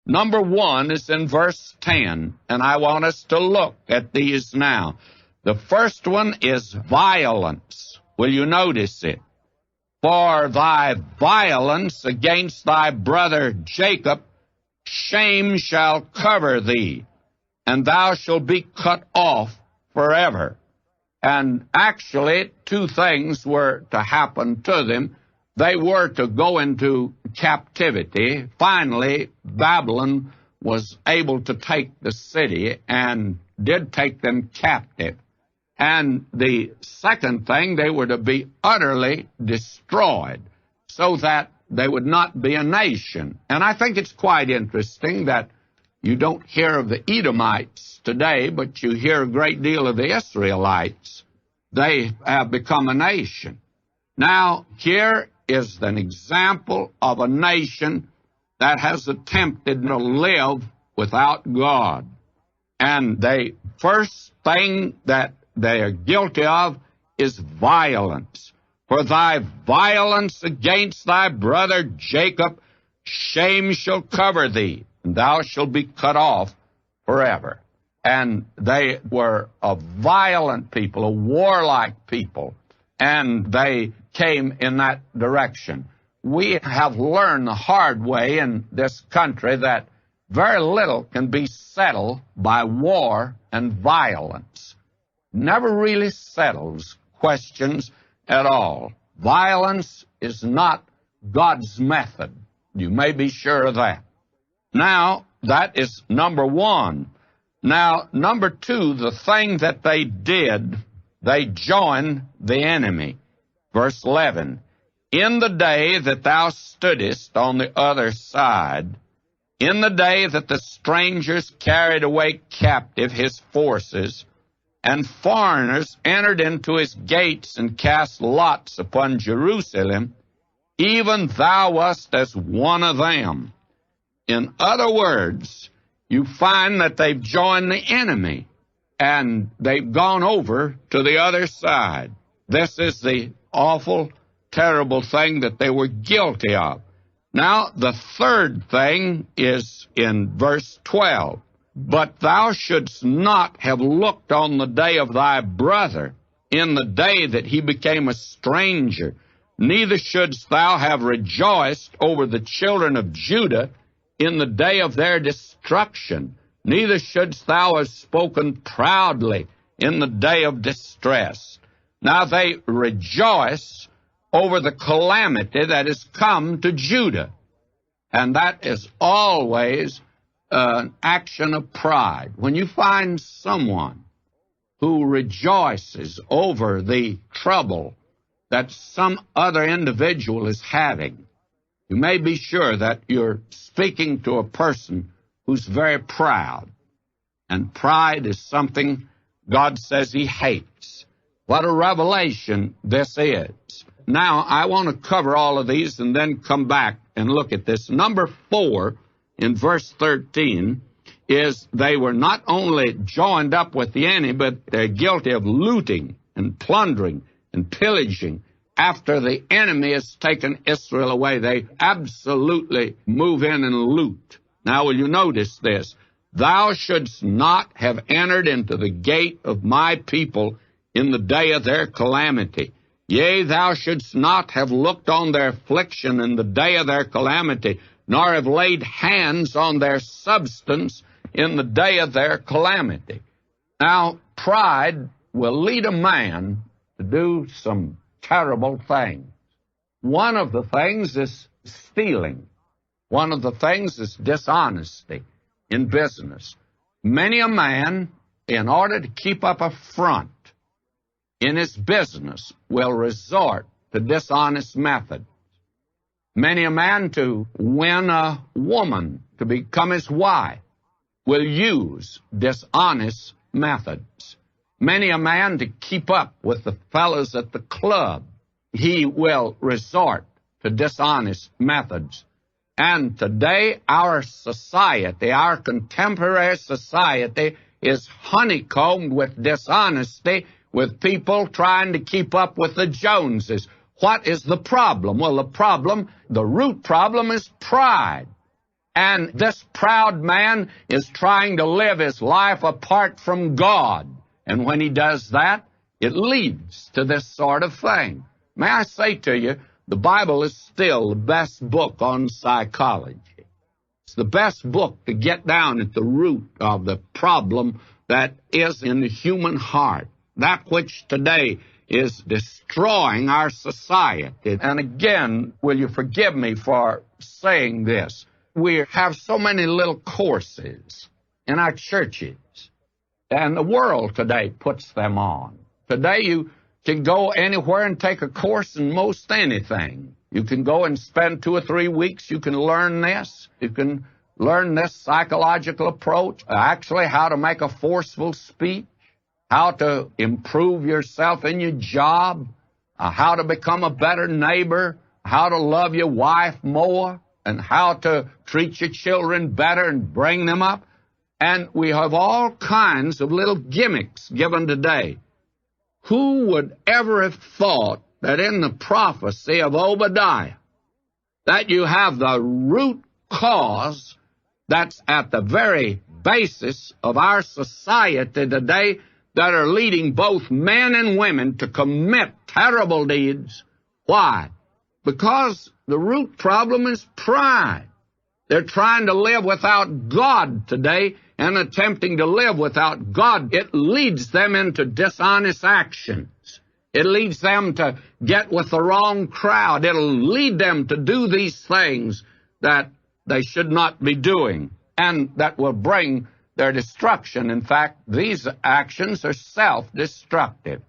Number one is in verse 10, and I want us to look at these now. The first one is violence. Will you notice it? For thy violence against thy brother Jacob, shame shall cover thee, and thou shalt be cut off forever. And actually, two things were to happen to them. They were to go into captivity. Finally, Babylon was able to take the city and did take them captive. And the second thing, they were to be utterly destroyed so that they would not be a nation. And I think it's quite interesting that you don't hear of the Edomites today, but you hear a great deal of the Israelites. They have become a nation. Now, here is an example of a nation that has attempted to live without God. And the first thing that they are guilty of is violence. For thy violence against thy brother Jacob, shame shall cover thee, and thou shalt be cut off forever. And they were a violent people, a warlike people, and they came in that direction. We have learned the hard way in this country that very little can be settled by war and violence. Never really settles questions at all. Violence is not God's method. You may be sure of that. Now, that is number one. Now, number two, the thing that they did, they joined the enemy. Verse 11, in the day that thou stoodest on the other side, in the day that the strangers carried away captive his forces, and foreigners entered into his gates and cast lots upon Jerusalem, even thou wast as one of them. In other words, you find that they've joined the enemy, and they've gone over to the other side. This is the awful, terrible thing that they were guilty of. Now, the third thing is in verse 12. But thou shouldst not have looked on the day of thy brother, in the day that he became a stranger, neither shouldst thou have rejoiced over the children of Judah in the day of their destruction, neither shouldst thou have spoken proudly in the day of distress. Now they rejoice over the calamity that has come to Judah, and that is always an action of pride. When you find someone who rejoices over the trouble that some other individual is having, you may be sure that you're speaking to a person who's very proud. And pride is something God says he hates. What a revelation this is. Now, I want to cover all of these and then come back and look at this. Number 4, in verse 13, is they were not only joined up with the enemy, but they're guilty of looting and plundering and pillaging. After the enemy has taken Israel away, they absolutely move in and loot. Now, will you notice this? Thou shouldst not have entered into the gate of my people in the day of their calamity. Yea, thou shouldst not have looked on their affliction in the day of their calamity, nor have laid hands on their substance in the day of their calamity. Now, pride will lead a man to do some terrible things. One of the things is stealing. One of the things is dishonesty in business. Many a man, in order to keep up a front in his business, will resort to dishonest methods. Many a man, to win a woman to become his wife, will use dishonest methods. Many a man, to keep up with the fellows at the club, he will resort to dishonest methods. And today, our society, our contemporary society, is honeycombed with dishonesty, with people trying to keep up with the Joneses. What is the problem? Well, the root problem is pride. And this proud man is trying to live his life apart from God. And when he does that, it leads to this sort of thing. May I say to you, the Bible is still the best book on psychology. It's the best book to get down at the root of the problem that is in the human heart, that which today is destroying our society. And again, will you forgive me for saying this? We have so many little courses in our churches, and the world today puts them on. Today you can go anywhere and take a course in most anything. You can go and spend 2 or 3 weeks. You can learn this. You can learn this psychological approach, actually how to make a forceful speech, how to improve yourself in your job, how to become a better neighbor, how to love your wife more, and how to treat your children better and bring them up. And we have all kinds of little gimmicks given today. Who would ever have thought that in the prophecy of Obadiah, that you have the root cause that's at the very basis of our society today that are leading both men and women to commit terrible deeds? Why? Because the root problem is pride. They're trying to live without God today, and attempting to live without God, it leads them into dishonest actions. It leads them to get with the wrong crowd. It'll lead them to do these things that they should not be doing, and that will bring their destruction. In fact, these actions are self-destructive.